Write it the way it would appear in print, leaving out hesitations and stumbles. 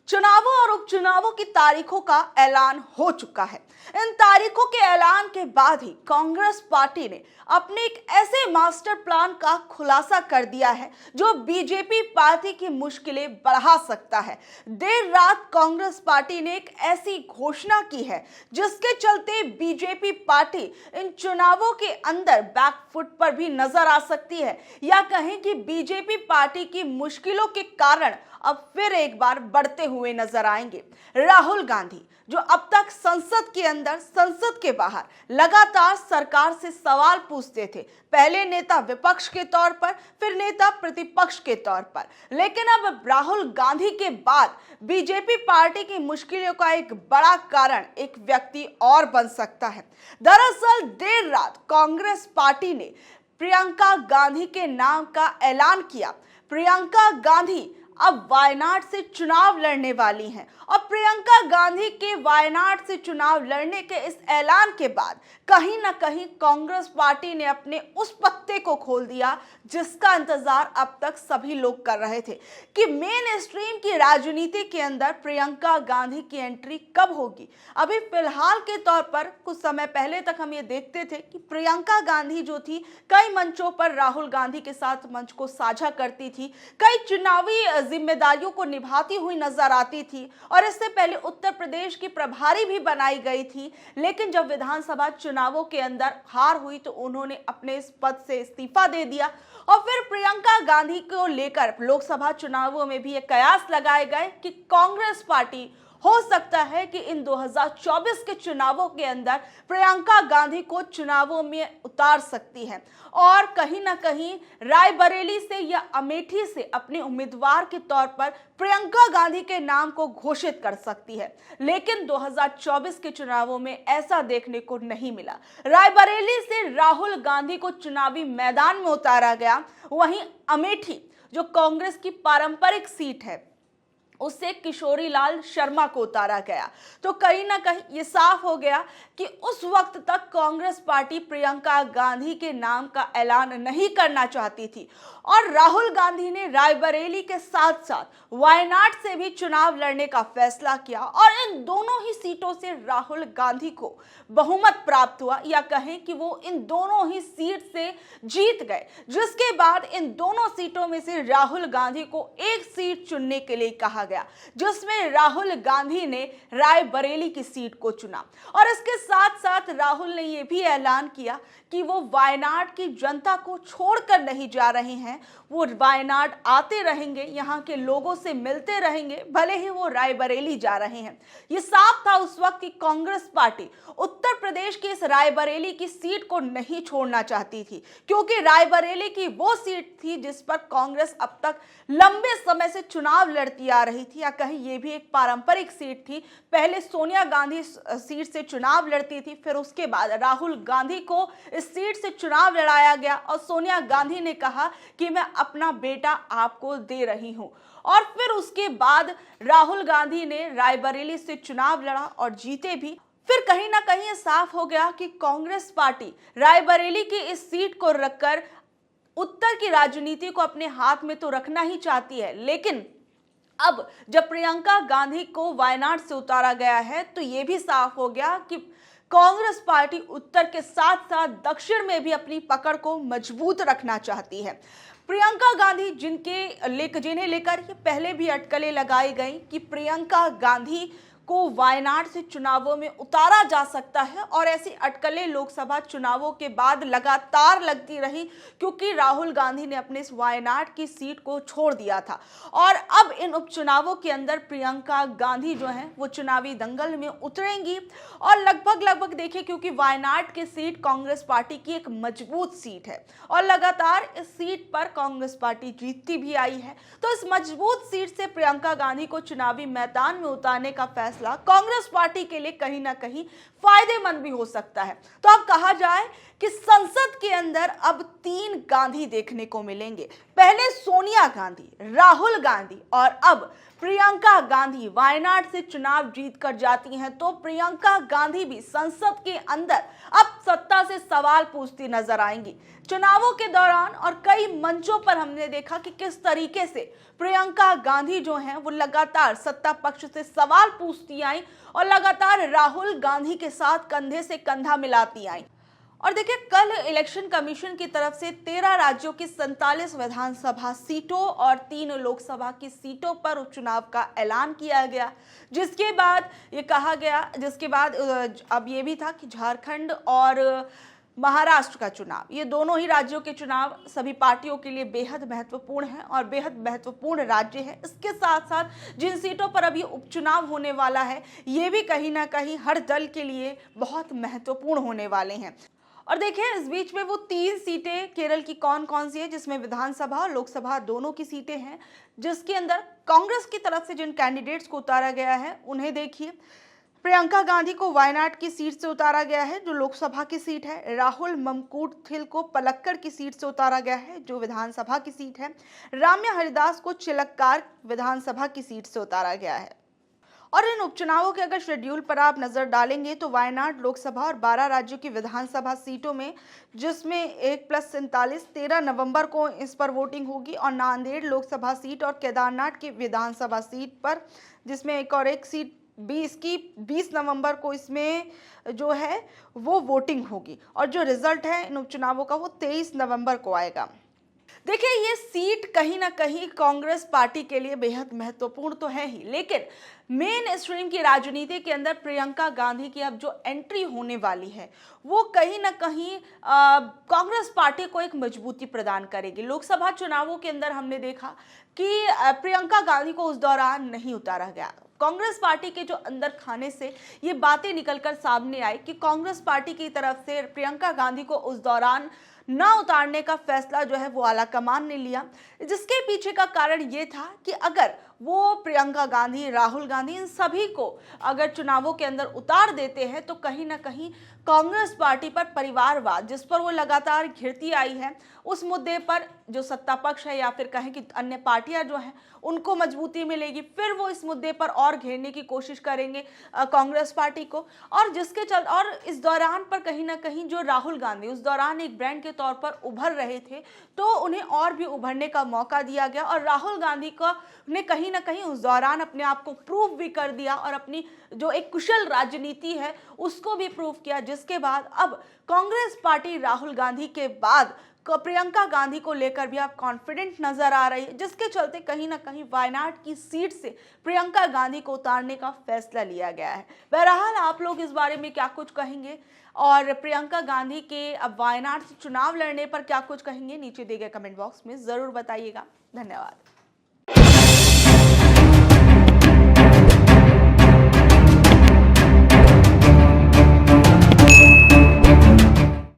चुनावों और उपचुनावों की तारीखों का ऐलान हो चुका है। इन तारीखों के ऐलान के बाद ही कांग्रेस पार्टी ने अपने एक ऐसे मास्टर प्लान का खुलासा कर दिया है जो बीजेपी पार्टी की मुश्किलें बढ़ा सकता है। देर रात कांग्रेस पार्टी ने एक ऐसी घोषणा की है जिसके चलते बीजेपी पार्टी इन चुनावों के अंदर बैकफुट पर भी नजर आ सकती है, या कहें कि बीजेपी पार्टी की मुश्किलों के कारण अब फिर एक बार बढ़ते हुए नजर आएंगे। राहुल गांधी जो अब तक संसद के अंदर संसद के बाहर लगातार सरकार से सवाल पूछते थे, पहले नेता विपक्ष के तौर पर, फिर नेता प्रतिपक्ष के तौर पर, लेकिन अब राहुल गांधी के बाद बीजेपी पार्टी की मुश्किलों का एक बड़ा कारण एक व्यक्ति और बन सकता है। दरअसल देर रात कांग्रेस पार्टी ने प्रियंका गांधी के नाम का ऐलान किया। प्रियंका गांधी अब वायनाड से चुनाव लड़ने वाली हैं और प्रियंका गांधी के वायनाड से चुनाव लड़ने के इस ऐलान के बाद कहीं ना कहीं कांग्रेस पार्टी ने अपने उस पत्ते को खोल दिया जिसका इंतजार अब तक सभी लोग कर रहे थे कि मेन स्ट्रीम की राजनीति के अंदर प्रियंका गांधी की एंट्री कब होगी। अभी फिलहाल के तौर पर कुछ समय पहले तक हम ये देखते थे कि प्रियंका गांधी जो थी कई मंचों पर राहुल गांधी के साथ मंच को साझा करती थी, कई चुनावी जिम्मेदारियों को निभाती हुई नजर आती थी और इससे पहले उत्तर प्रदेश की प्रभारी भी बनाई गई थी। लेकिन जब विधानसभा चुनावों के अंदर हार हुई तो उन्होंने अपने इस पद से इस्तीफा दे दिया और फिर प्रियंका गांधी को लेकर लोकसभा चुनावों में भी ये कयास लगाए गए कि कांग्रेस पार्टी हो सकता है कि इन 2024 के चुनावों के अंदर प्रियंका गांधी को चुनावों में उतार सकती है और कहीं ना कहीं रायबरेली से या अमेठी से अपने उम्मीदवार के तौर पर प्रियंका गांधी के नाम को घोषित कर सकती है। लेकिन 2024 के चुनावों में ऐसा देखने को नहीं मिला। रायबरेली से राहुल गांधी को चुनावी मैदान में उतारा गया, वहीं अमेठी जो कांग्रेस की पारंपरिक सीट है उससे किशोरी लाल शर्मा को उतारा गया। तो कहीं ना कहीं ये साफ हो गया कि उस वक्त तक कांग्रेस पार्टी प्रियंका गांधी के नाम का ऐलान नहीं करना चाहती थी और राहुल गांधी ने रायबरेली के साथ साथ वायनाड से भी चुनाव लड़ने का फैसला किया और इन दोनों ही सीटों से राहुल गांधी को बहुमत प्राप्त हुआ, या कहें कि वो इन दोनों ही सीट से जीत गए, जिसके बाद इन दोनों सीटों में से राहुल गांधी को एक सीट चुनने के लिए कहा गया, जिसमें राहुल गांधी ने रायबरेली की सीट को चुना। और इसके साथ साथ राहुल ने यह भी ऐलान किया कि वो वायनाड की जनता को छोड़कर नहीं जा रहे हैं, वो वायनाड आते रहेंगे, यहाँ के लोगों से मिलते रहेंगे, भले ही वो रायबरेली जा रहे हैं। ये साफ था उस वक्त कि कांग्रेस पार्टी उत्तर प्रदेश की इस रायबरेली की सीट को नहीं छोड़ना चाहती थी, क्योंकि रायबरेली की वो सीट थी जिस पर कांग्रेस अब तक लंबे समय से चुनाव लड़ती आ रही थी, या कहीं ये भी एक पारंपरिक सीट थी। पहले सोनिया गांधी सीट से चुनाव लड़ती थी, फिर उसके बाद राहुल गांधी को इस सीट से चुनाव लड़ाया गया और सोनिया गांधी ने कहा कि मैं अपना बेटा आपको दे रही हूं, और फिर उसके बाद राहुल गांधी ने रायबरेली से चुनाव लड़ा और जीते भी। फिर कहीं ना कहीं ये साफ हो गया कि कांग्रेस पार्टी रायबरेली की इस सीट को रखकर उत्तर की राजनीति को अपने हाथ में तो रखना ही चाहती है, लेकिन अब जब प्रियंका गांधी को वायनाड से उतारा गया है तो ये भी साफ हो गया कि कांग्रेस पार्टी उत्तर के साथ साथ दक्षिण में भी अपनी पकड़ को मजबूत रखना चाहती है। प्रियंका गांधी जिन्हें लेकर ये पहले भी अटकलें लगाई गई कि प्रियंका गांधी को वायनाड से चुनावों में उतारा जा सकता है, और ऐसी अटकलें लोकसभा चुनावों के बाद लगातार लगती रही क्योंकि राहुल गांधी ने अपने इस वायनाड की सीट को छोड़ दिया था। और अब इन उपचुनावों के अंदर प्रियंका गांधी जो है वो चुनावी दंगल में उतरेंगी और लगभग देखिए, क्योंकि वायनाड की सीट कांग्रेस पार्टी की एक मजबूत सीट है और लगातार इस सीट पर कांग्रेस पार्टी जीतती भी आई है, तो इस मजबूत सीट से प्रियंका गांधी को चुनावी मैदान में उतारने का फैसला कांग्रेस पार्टी के लिए कहीं ना कहीं फायदेमंद भी हो सकता है। तो अब कहा जाए कि संसद के अंदर अब 3 गांधी देखने को मिलेंगे। पहले सोनिया गांधी, राहुल गांधी और अब प्रियंका गांधी वायनाड से चुनाव जीत कर जाती हैं तो प्रियंका गांधी भी संसद के अंदर अब अब सत्ता से सवाल पूछती नजर आएंगी। चुनावों के दौरान और कई मंचों पर हमने देखा कि किस तरीके से प्रियंका गांधी जो हैं वो लगातार सत्ता पक्ष से सवाल पूछती आई और लगातार राहुल गांधी के साथ कंधे से कंधा मिलाती आई। और देखिए, कल इलेक्शन कमीशन की तरफ से 13 राज्यों की 47 विधानसभा सीटों और 3 लोकसभा की सीटों पर उपचुनाव का ऐलान किया गया, जिसके बाद अब ये भी था कि झारखंड और महाराष्ट्र का चुनाव, ये दोनों ही राज्यों के चुनाव सभी पार्टियों के लिए बेहद महत्वपूर्ण है और बेहद महत्वपूर्ण राज्य है। इसके साथ साथ जिन सीटों पर अभी उपचुनाव होने वाला है, ये भी कहीं ना कहीं हर दल के लिए बहुत महत्वपूर्ण होने वाले हैं। और देखिए, इस बीच में वो 3 सीटें केरल की कौन कौन सी है, जिसमें विधानसभा और लोकसभा दोनों की सीटें हैं, जिसके अंदर कांग्रेस की तरफ से जिन कैंडिडेट्स को उतारा गया है उन्हें देखिए। प्रियंका गांधी को वायनाड की सीट से उतारा गया है, जो लोकसभा की सीट है। राहुल ममकूटथिल को पलक्कड़ की सीट से उतारा गया है, जो विधानसभा की सीट है। राम्या हरिदास को चिलक्कार विधानसभा की सीट से उतारा गया है। और इन उपचुनावों के अगर शेड्यूल पर आप नजर डालेंगे तो वायनाड लोकसभा और 12 राज्यों की विधानसभा सीटों में, जिसमें 1+47 13 नवंबर को इस पर वोटिंग होगी, और नांदेड़ लोकसभा सीट और केदारनाथ की विधानसभा सीट पर, जिसमें एक सीट 20 नवंबर को इसमें जो है वो वोटिंग होगी। और जो रिजल्ट है इन उपचुनावों का वो 23 नवंबर को आएगा। देखिए, ये सीट कहीं ना कहीं कांग्रेस पार्टी के लिए बेहद महत्वपूर्ण तो है ही, लेकिन मेन स्ट्रीम की राजनीति के अंदर प्रियंका गांधी की अब जो एंट्री होने वाली है वो कहीं ना कहीं कांग्रेस पार्टी को एक मजबूती प्रदान करेगी। लोकसभा चुनावों के अंदर हमने देखा कि प्रियंका गांधी को उस दौरान नहीं उतारा गया। कांग्रेस पार्टी के जो अंदर खाने से ये बातें निकलकर सामने आई कि कांग्रेस पार्टी की तरफ से प्रियंका गांधी को उस दौरान ना उतारने का फैसला जो है वो आला कमान ने लिया, जिसके पीछे का कारण ये था कि अगर वो प्रियंका गांधी, राहुल गांधी, इन सभी को अगर चुनावों के अंदर उतार देते हैं तो कहीं ना कहीं कांग्रेस पार्टी पर परिवारवाद, जिस पर वो लगातार घिरती आई है, उस मुद्दे पर जो सत्ता पक्ष है या फिर कहें कि अन्य पार्टियां जो हैं उनको मजबूती मिलेगी। फिर वो इस मुद्दे पर और घेरने की कोशिश करेंगे कांग्रेस पार्टी को। और और इस दौरान पर कहीं ना कहीं जो राहुल गांधी उस दौरान एक ब्रांड के तौर पर उभर रहे थे, तो उन्हें और भी उभरने का मौका दिया गया और राहुल गांधी को ने कहीं ना कहीं उस दौरान अपने आप को प्रूव भी कर दिया और अपनी जो एक कुशल राजनीति है उसको भी प्रूव किया, जिसके बाद अब कांग्रेस पार्टी राहुल गांधी के बाद प्रियंका गांधी को लेकर भी आप कॉन्फिडेंट नजर आ रही है, जिसके चलते कहीं ना कहीं वायनाड की सीट से प्रियंका गांधी को उतारने का फैसला लिया गया है। बहरहाल, आप लोग इस बारे में क्या कुछ कहेंगे और प्रियंका गांधी के अब वायनाड से चुनाव लड़ने पर क्या कुछ कहेंगे, नीचे दिए गए कमेंट बॉक्स में जरूर बताइएगा। धन्यवाद।